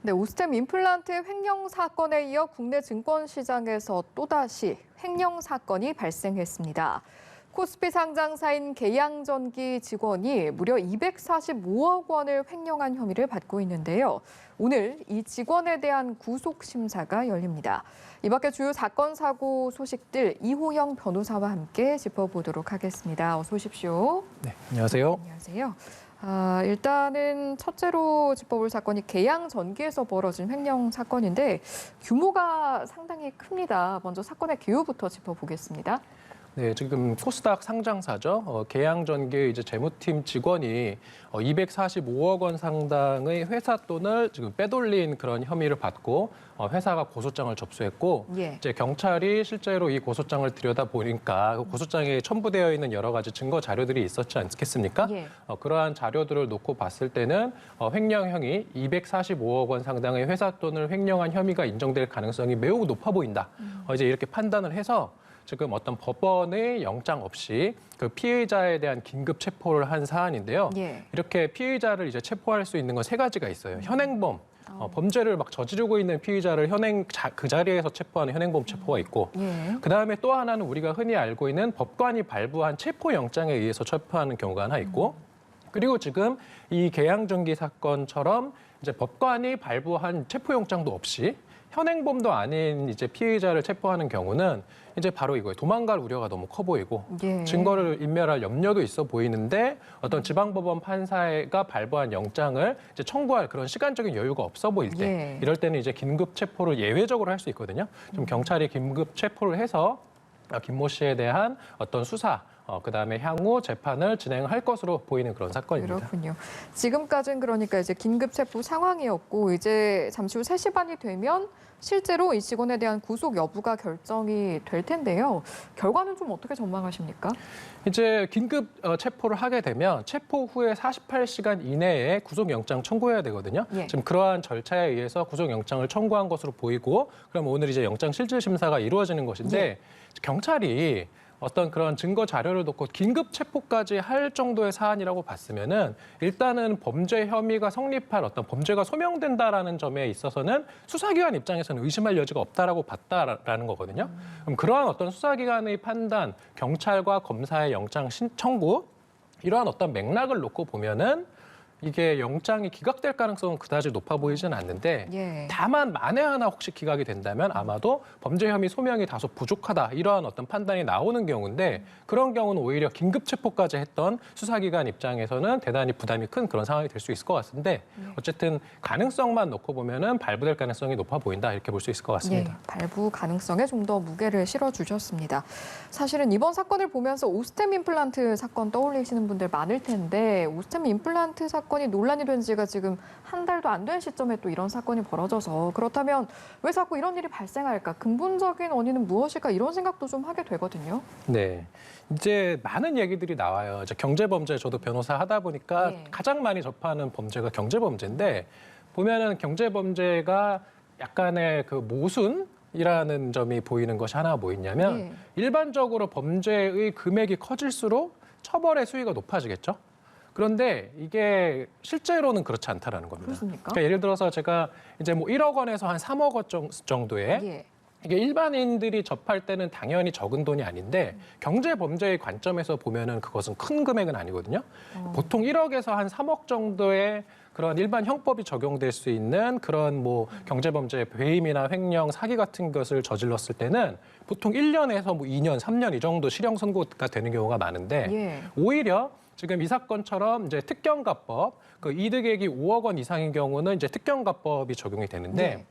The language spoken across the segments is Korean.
네, 오스템 임플란트 횡령 사건에 이어 국내 증권시장에서 또다시 횡령 사건이 발생했습니다. 코스피 상장사인 계양전기 직원이 무려 245억 원을 횡령한 혐의를 받고 있는데요. 오늘 이 직원에 대한 구속 심사가 열립니다. 이 밖에 주요 사건 사고 소식들 이호영 변호사와 함께 짚어보도록 하겠습니다. 어서 오십시오. 네, 안녕하세요. 안녕하세요. 일단은 첫째로 짚어볼 사건이 계양전기에서 벌어진 횡령 사건인데 규모가 상당히 큽니다. 먼저 사건의 개요부터 짚어보겠습니다. 네, 지금 코스닥 상장사죠. 계양전기 이제 재무팀 직원이 245억 원 상당의 회사 돈을 지금 빼돌린 그런 혐의를 받고 회사가 고소장을 접수했고 이제 경찰이 실제로 이 고소장을 들여다 보니까 그 고소장에 첨부되어 있는 여러 가지 증거 자료들이 있었지 않겠습니까? 그러한 자료들을 놓고 봤을 때는 횡령형이 245억 원 상당의 회사 돈을 횡령한 혐의가 인정될 가능성이 매우 높아 보인다. 이제 이렇게 판단을 해서 지금 어떤 법원의 영장 없이 그 피해자에 대한 긴급 체포를 한 사안인데요. 이렇게 피해자를 이제 체포할 수 있는 건 세 가지가 있어요. 현행범, 범죄를 막 저지르고 있는 피의자를 그 자리에서 체포하는 현행범 체포가 있고, 그다음에 또 하나는 우리가 흔히 알고 있는 법관이 발부한 체포 영장에 의해서 체포하는 경우가 하나 있고, 그리고 지금 이 계양전기 사건처럼 이제 법관이 발부한 체포 영장도 없이 현행범도 아닌 이제 피해자를 체포하는 경우는 이제 바로 이거예요. 도망갈 우려가 너무 커 보이고 증거를 인멸할 염려도 있어 보이는데 어떤 지방법원 판사가 발부한 영장을 이제 청구할 그런 시간적인 여유가 없어 보일 때 이럴 때는 이제 긴급 체포를 예외적으로 할 수 있거든요. 좀 경찰이 긴급 체포를 해서 김모 씨에 대한 어떤 수사, 그다음에 향후 재판을 진행할 것으로 보이는 그런 사건입니다. 그렇군요. 지금까지는 그러니까 이제 긴급 체포 상황이었고 이제 잠시 후 3시 반이 되면 실제로 이 직원에 대한 구속 여부가 결정이 될 텐데요. 결과는 좀 어떻게 전망하십니까? 이제 긴급 체포를 하게 되면 체포 후에 48시간 이내에 구속영장 청구해야 되거든요. 지금 그러한 절차에 의해서 구속영장을 청구한 것으로 보이고 그럼 오늘 이제 영장실질심사가 이루어지는 것인데 경찰이 어떤 그런 증거 자료를 놓고 긴급 체포까지 할 정도의 사안이라고 봤으면은 일단은 범죄 혐의가 성립할 어떤 범죄가 소명된다라는 점에 있어서는 수사기관 입장에서는 의심할 여지가 없다라고 봤다라는 거거든요. 그럼 그러한 어떤 수사기관의 판단, 경찰과 검사의 영장 청구 이러한 어떤 맥락을 놓고 보면은 이게 영장이 기각될 가능성은 그다지 높아 보이지는 않는데 다만 만에 하나 혹시 기각이 된다면 아마도 범죄 혐의 소명이 다소 부족하다 이러한 어떤 판단이 나오는 경우인데 그런 경우는 오히려 긴급 체포까지 했던 수사기관 입장에서는 대단히 부담이 큰 그런 상황이 될 수 있을 것 같은데 어쨌든 가능성만 놓고 보면은 발부될 가능성이 높아 보인다 이렇게 볼 수 있을 것 같습니다. 발부 가능성에 좀 더 무게를 실어주셨습니다. 사실은 이번 사건을 보면서 오스템 임플란트 사건 떠올리시는 분들 많을 텐데 오스템 임플란트 사건이 논란이 된 지가 지금 한 달도 안 된 시점에 또 이런 사건이 벌어져서 그렇다면 왜 자꾸 이런 일이 발생할까? 근본적인 원인은 무엇일까? 이런 생각도 좀 하게 되거든요. 네. 이제 많은 얘기들이 나와요. 이제 경제범죄 저도 변호사 하다 보니까 가장 많이 접하는 범죄가 경제범죄인데 보면은 경제범죄가 약간의 그 모순이라는 점이 보이는 것이 하나 뭐 있냐면 일반적으로 범죄의 금액이 커질수록 처벌의 수위가 높아지겠죠. 그런데 이게 실제로는 그렇지 않다라는 겁니다. 그러니까 예를 들어서 제가 이제 뭐 1억 원에서 한 3억 원 정도의 이게 일반인들이 접할 때는 당연히 적은 돈이 아닌데 경제 범죄의 관점에서 보면은 그것은 큰 금액은 아니거든요. 보통 1억에서 한 3억 정도의 그런 일반 형법이 적용될 수 있는 그런 뭐 경제범죄 배임이나 횡령, 사기 같은 것을 저질렀을 때는 보통 1년에서 뭐 2년, 3년 이 정도 실형 선고가 되는 경우가 많은데 오히려 지금 이 사건처럼 이제 특경가법, 그 이득액이 5억 원 이상인 경우는 이제 특경가법이 적용이 되는데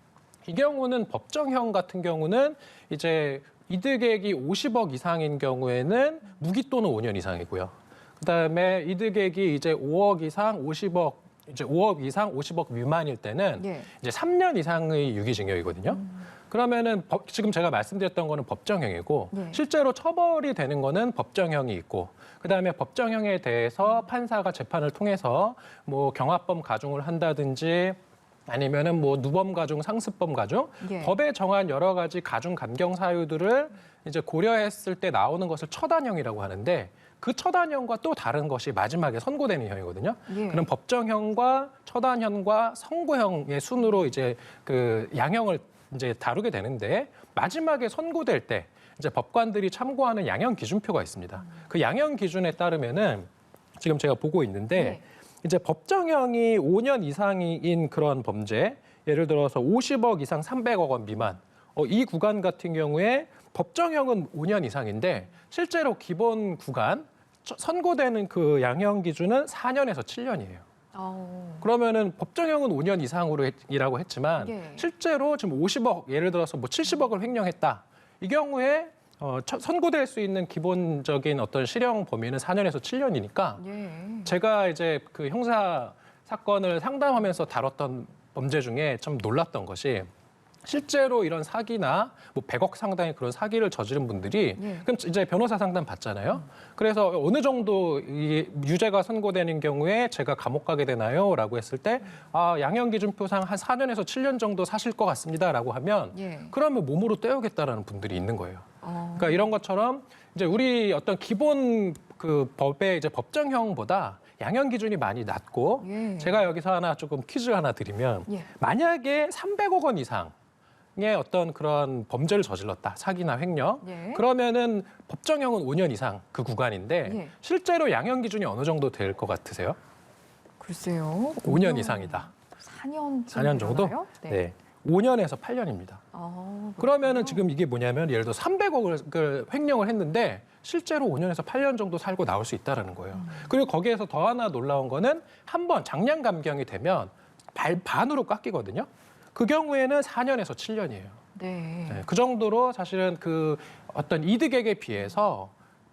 이 경우는 법정형 같은 경우는 이제 이득액이 50억 이상인 경우에는 무기 또는 5년 이상이고요. 그다음에 이득액이 이제 5억 이상, 50억 이제 5억 이상, 50억 미만일 때는 이제 3년 이상의 유기징역이거든요. 그러면은 지금 제가 말씀드렸던 거는 법정형이고 실제로 처벌이 되는 거는 법정형이 있고 그다음에 법정형에 대해서 판사가 재판을 통해서 뭐 경합범 가중을 한다든지 아니면은 뭐 누범 가중, 상습범 가중, 예. 법에 정한 여러 가지 가중 감경 사유들을 이제 고려했을 때 나오는 것을 처단형이라고 하는데 그 처단형과 또 다른 것이 마지막에 선고되는 형이거든요. 예. 그럼 법정형과 처단형과 선고형의 순으로 이제 그 양형을 이제 다루게 되는데 마지막에 선고될 때 이제 법관들이 참고하는 양형 기준표가 있습니다. 그 양형 기준에 따르면은 지금 제가 보고 있는데 네. 이제 법정형이 5년 이상인 그런 범죄, 예를 들어서 50억 이상 300억 원 미만, 이 구간 같은 경우에 법정형은 5년 이상인데 실제로 기본 구간 선고되는 그 양형 기준은 4년에서 7년이에요. 그러면은 법정형은 5년 이상으로이라고 했지만 예. 실제로 지금 50억, 예를 들어서 뭐 70억을 횡령했다. 이 경우에 선고될 수 있는 기본적인 어떤 실형 범위는 4년에서 7년이니까 예. 제가 이제 그 형사 사건을 상담하면서 다뤘던 범죄 중에 좀 놀랐던 것이 실제로 이런 사기나 뭐 100억 상당의 그런 사기를 저지른 분들이 예. 그럼 이제 변호사 상담 받잖아요. 그래서 어느 정도 이 유죄가 선고되는 경우에 제가 감옥 가게 되나요?라고 했을 때 양형 기준표상 한 4년에서 7년 정도 사실 것 같습니다라고 하면 예. 그러면 몸으로 때우겠다라는 분들이 있는 거예요. 그러니까 이런 것처럼 이제 우리 어떤 기본 그 법의 이제 법정형보다 양형 기준이 많이 낮고 예. 제가 여기서 하나 조금 퀴즈 하나 드리면 예. 만약에 300억 원 이상의 어떤 그런 범죄를 저질렀다. 사기나 횡령. 예. 그러면은 법정형은 5년 이상 그 구간인데 예. 실제로 양형 기준이 어느 정도 될 것 같으세요? 글쎄요. 5년 이상이다. 4년 4년 정도? 되나요? 네. 5년에서 8년입니다. 그러면은 지금 이게 뭐냐면 예를 들어 300억을 횡령을 했는데 실제로 5년에서 8년 정도 살고 나올 수 있다라는 거예요. 그리고 거기에서 더 하나 놀라운 거는 한 번 장량 감경이 되면 반으로 깎이거든요. 그 경우에는 4년에서 7년이에요. 네. 그 정도로 사실은 그 어떤 이득액에 비해서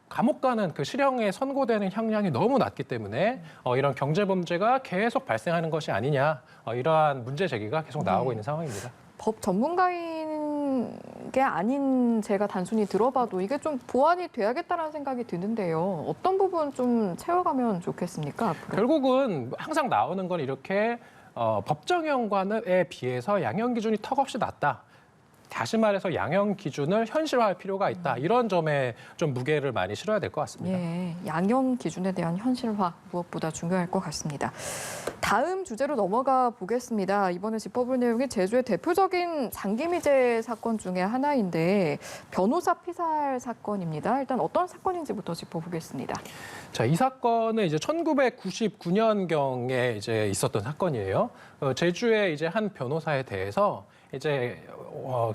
감옥 가는 그 실형에 선고되는 형량이 너무 낮기 때문에 이런 경제 범죄가 계속 발생하는 것이 아니냐 이러한 문제 제기가 계속 나오고 있는 상황입니다. 법 전문가인 게 아닌 제가 단순히 들어봐도 이게 좀 보완이 돼야겠다는 생각이 드는데요. 어떤 부분 좀 채워가면 좋겠습니까? 앞으로? 결국은 항상 나오는 건 이렇게 법정형과에 비해서 양형 기준이 턱없이 낮다. 다시 말해서 양형 기준을 현실화할 필요가 있다. 이런 점에 좀 무게를 많이 실어야 될 것 같습니다. 예, 양형 기준에 대한 현실화 무엇보다 중요할 것 같습니다. 다음 주제로 넘어가 보겠습니다. 이번에 짚어볼 내용이 제주의 대표적인 장기미제 사건 중에 하나인데 변호사 피살 사건입니다. 일단 어떤 사건인지부터 짚어보겠습니다. 자, 이 사건은 이제 1999년경에 이제 있었던 사건이에요. 제주의 이제 한 변호사에 대해서 이제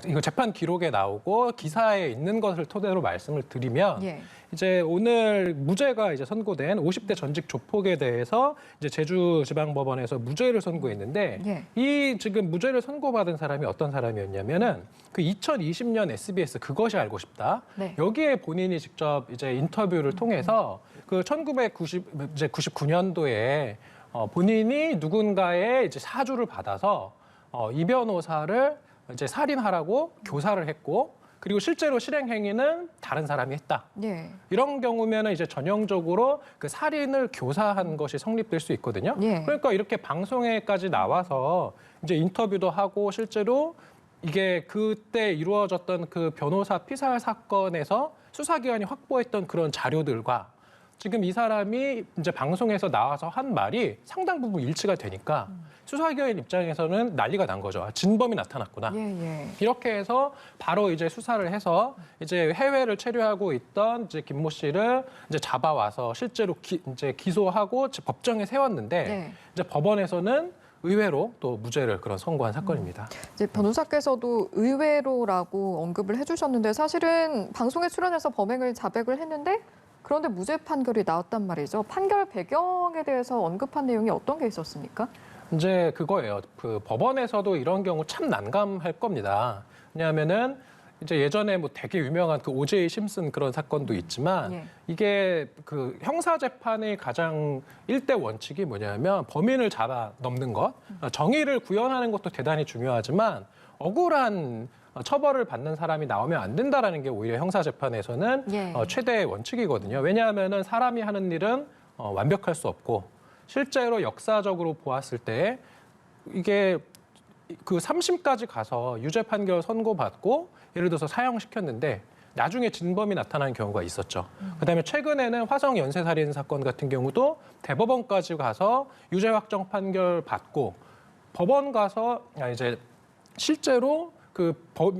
이거 재판 기록에 나오고 기사에 있는 것을 토대로 말씀을 드리면 예. 이제 오늘 무죄가 이제 선고된 50대 전직 조폭에 대해서 이제 제주지방법원에서 무죄를 선고했는데 예. 이 지금 무죄를 선고받은 사람이 어떤 사람이었냐면은 그 2020년 SBS 그것이 알고 싶다. 네. 여기에 본인이 직접 이제 인터뷰를 통해서 그 1999년도에 본인이 누군가의 이제 사주를 받아서 이 변호사를 이제 살인하라고 교사를 했고 그리고 실제로 실행 행위는 다른 사람이 했다. 예. 이런 경우면은 이제 전형적으로 그 살인을 교사한 것이 성립될 수 있거든요. 예. 그러니까 이렇게 방송에까지 나와서 이제 인터뷰도 하고 실제로 이게 그때 이루어졌던 그 변호사 피살 사건에서 수사기관이 확보했던 그런 자료들과 지금 이 사람이 이제 방송에서 나와서 한 말이 상당 부분 일치가 되니까 수사기관 입장에서는 난리가 난 거죠. 진범이 나타났구나. 예. 이렇게 해서 바로 이제 수사를 해서 이제 해외를 체류하고 있던 이제 김모 씨를 이제 잡아와서 실제로 이제 기소하고 법정에 세웠는데 네. 이제 법원에서는 의외로 또 무죄를 그런 선고한 사건입니다. 이제 변호사께서도 의외로라고 언급을 해주셨는데 사실은 방송에 출연해서 범행을 자백을 했는데 그런데 무죄 판결이 나왔단 말이죠. 판결 배경에 대해서 언급한 내용이 어떤 게 있었습니까? 이제 그거예요. 그 법원에서도 이런 경우 참 난감할 겁니다. 왜냐하면은 이제 예전에 뭐 되게 유명한 그 오제이 심슨 그런 사건도 있지만 예. 이게 그 형사 재판의 가장 일대 원칙이 뭐냐면 범인을 잡아 넘는 것, 정의를 구현하는 것도 대단히 중요하지만 억울한 처벌을 받는 사람이 나오면 안 된다라는 게 오히려 형사 재판에서는 예. 최대의 원칙이거든요. 왜냐하면은 사람이 하는 일은 완벽할 수 없고 실제로 역사적으로 보았을 때 이게 그 3심까지 가서 유죄 판결 선고받고 예를 들어서 사형시켰는데 나중에 진범이 나타나는 경우가 있었죠. 그다음에 최근에는 화성 연쇄살인 사건 같은 경우도 대법원까지 가서 유죄 확정 판결 받고 법원 가서 이제 실제로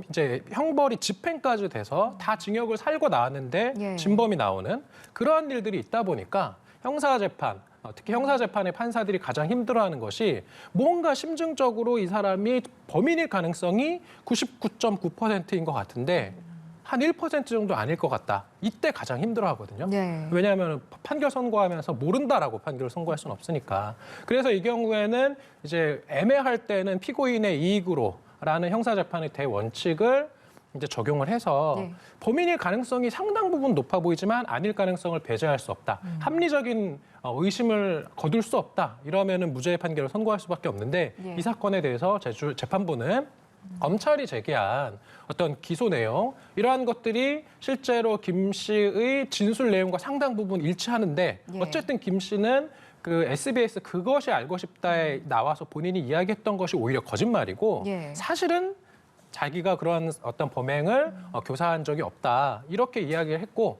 이제 형벌이 집행까지 돼서 다 징역을 살고 나왔는데 예. 진범이 나오는 그러한 일들이 있다 보니까 형사재판, 특히 형사재판의 판사들이 가장 힘들어하는 것이 뭔가 심증적으로 이 사람이 범인일 가능성이 99.9%인 것 같은데 한 1% 정도 아닐 것 같다. 이때 가장 힘들어하거든요. 네. 왜냐하면 판결 선고하면서 모른다라고 판결을 선고할 수는 없으니까. 그래서 이 경우에는 이제 애매할 때는 피고인의 이익으로라는 형사재판의 대원칙을 이제 적용을 해서 네. 범인일 가능성이 상당 부분 높아 보이지만 아닐 가능성을 배제할 수 없다. 합리적인 의심을 거둘 수 없다. 이러면은 무죄 판결을 선고할 수밖에 없는데 예. 이 사건에 대해서 재판부는 검찰이 제기한 어떤 기소 내용 이러한 것들이 실제로 김 씨의 진술 내용과 상당 부분 일치하는데 예. 어쨌든 김 씨는 그 SBS 그것이 알고 싶다에 나와서 본인이 이야기했던 것이 오히려 거짓말이고 예. 사실은 자기가 그런 어떤 범행을 교사한 적이 없다 이렇게 이야기를 했고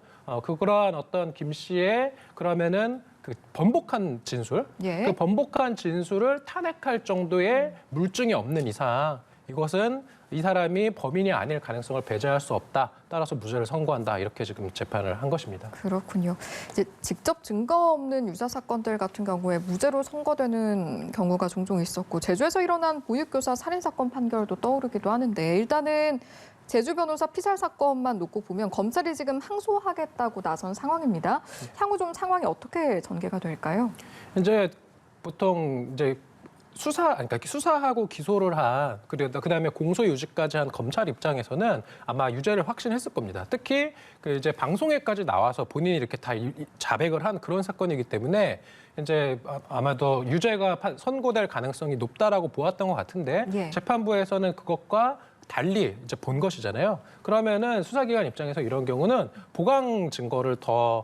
그러한 어떤 김 씨의 그러면은 그 번복한 진술 예. 그 번복한 진술을 탄핵할 정도의 물증이 없는 이상 이것은 이 사람이 범인이 아닐 가능성을 배제할 수 없다. 따라서 무죄를 선고한다. 이렇게 지금 재판을 한 것입니다. 그렇군요. 이제 직접 증거 없는 유사 사건들 같은 경우에 무죄로 선고되는 경우가 종종 있었고 제주에서 일어난 보육교사 살인 사건 판결도 떠오르기도 하는데 일단은 제주 변호사 피살 사건만 놓고 보면 검찰이 지금 항소하겠다고 나선 상황입니다. 향후 좀 상황이 어떻게 전개가 될까요? 이제 보통 이제 그러니까 수사하고 기소를 한 그다음에 공소 유지까지 한 검찰 입장에서는 아마 유죄를 확신했을 겁니다. 특히 그 이제 방송에까지 나와서 본인이 이렇게 다 자백을 한 그런 사건이기 때문에 이제 아마도 유죄가 선고될 가능성이 높다라고 보았던 것 같은데 예. 재판부에서는 그것과 달리 이제 본 것이잖아요. 그러면은 수사기관 입장에서 이런 경우는 보강 증거를 더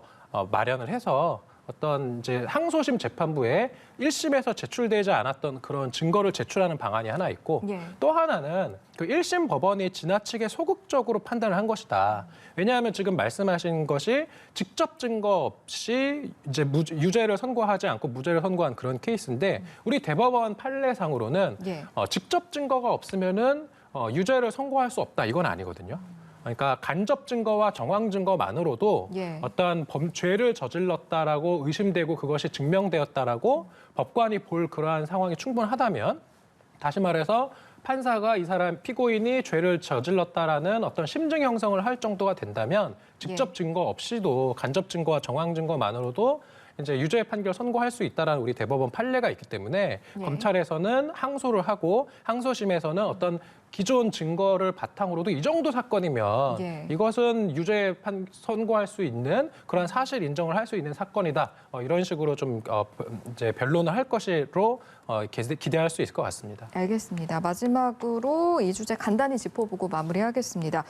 마련을 해서 어떤 이제 항소심 재판부에 1심에서 제출되지 않았던 그런 증거를 제출하는 방안이 하나 있고 예. 또 하나는 그 1심 법원이 지나치게 소극적으로 판단을 한 것이다. 왜냐하면 지금 말씀하신 것이 직접 증거 없이 이제 유죄를 선고하지 않고 무죄를 선고한 그런 케이스인데 우리 대법원 판례상으로는 예. 직접 증거가 없으면은 유죄를 선고할 수 없다. 이건 아니거든요. 그러니까 간접 증거와 정황 증거만으로도 예. 어떤 죄를 저질렀다라고 의심되고 그것이 증명되었다라고 법관이 볼 그러한 상황이 충분하다면 다시 말해서 판사가 이 사람 피고인이 죄를 저질렀다라는 어떤 심증 형성을 할 정도가 된다면 직접 증거 없이도 간접 증거와 정황 증거만으로도 이제 유죄 판결 선고할 수 있다라는 우리 대법원 판례가 있기 때문에 예. 검찰에서는 항소를 하고 항소심에서는 어떤 기존 증거를 바탕으로도 이 정도 사건이면 예. 이것은 유죄 선고할 수 있는 그런 사실 인정을 할 수 있는 사건이다. 이런 식으로 좀 이제 변론을 할 것으로 기대할 수 있을 것 같습니다. 알겠습니다. 마지막으로 이 주제 간단히 짚어보고 마무리하겠습니다.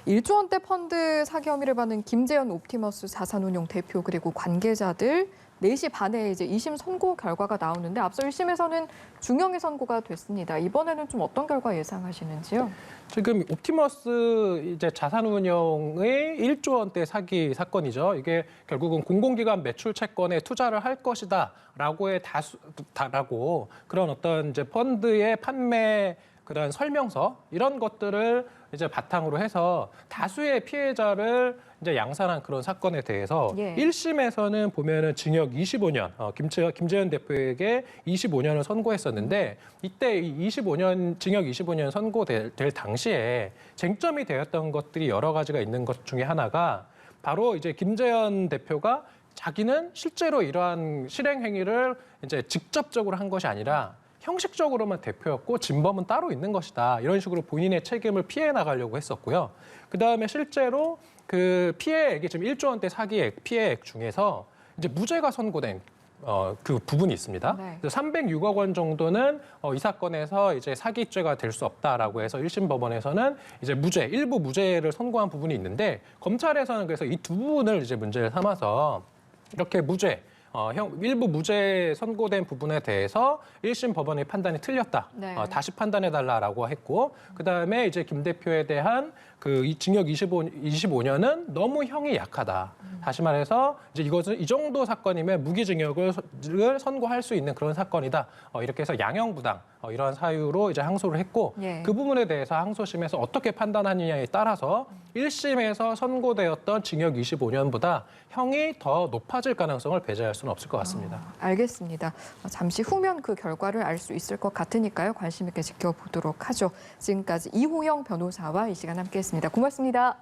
1조 원대 펀드 사기 혐의를 받는 김재현 옵티머스 자산운용 대표 그리고 관계자들 4시 반에 이제 2심 선고 결과가 나오는데 앞서 1심에서는 중형이 선고가 됐습니다. 이번에는 좀 어떤 결과 예상하시는지요? 지금 옵티머스 이제 자산운용의 1조 원대 사기 사건이죠. 이게 결국은 공공기관 매출 채권에 투자를 할 것이다라고의 다라고 그런 어떤 이제 펀드의 판매 그런 설명서 이런 것들을 이제 바탕으로 해서 다수의 피해자를 이제 양산한 그런 사건에 대해서 예. 1심에서는 보면은 징역 25년, 김재현 대표에게 25년을 선고했었는데 이때 이 25년 징역 25년 선고될 당시에 쟁점이 되었던 것들이 여러 가지가 있는 것 중에 하나가 바로 이제 김재현 대표가 자기는 실제로 이러한 실행 행위를 이제 직접적으로 한 것이 아니라 형식적으로만 대표였고 진범은 따로 있는 것이다. 이런 식으로 본인의 책임을 피해 나가려고 했었고요. 그다음에 실제로 그 피해액이 지금 1조 원대 사기액 피해액 중에서 이제 무죄가 선고된 그 부분이 있습니다. 네. 그래서 306억 원 정도는 이 사건에서 이제 사기죄가 될 수 없다라고 해서 1심 법원에서는 이제 일부 무죄를 선고한 부분이 있는데 검찰에서는 그래서 이 두 부분을 이제 문제를 삼아서 이렇게 무죄 일부 무죄 선고된 부분에 대해서 1심 법원의 판단이 틀렸다. 네. 다시 판단해달라라고 했고 그다음에 이제 김 대표에 대한 이 징역 25년은 너무 형이 약하다. 다시 말해서 이제 이것은 이 정도 사건이면 무기징역을 선고할 수 있는 그런 사건이다. 이렇게 해서 양형부당 이러한 사유로 이제 항소를 했고 예. 그 부분에 대해서 항소심에서 어떻게 판단하느냐에 따라서 1심에서 선고되었던 징역 25년보다 형이 더 높아질 가능성을 배제할 수는 없을 것 같습니다. 알겠습니다. 잠시 후면 그 결과를 알 수 있을 것 같으니까요. 관심 있게 지켜보도록 하죠. 지금까지 이호영 변호사와 이 시간 함께했습니다. 고맙습니다.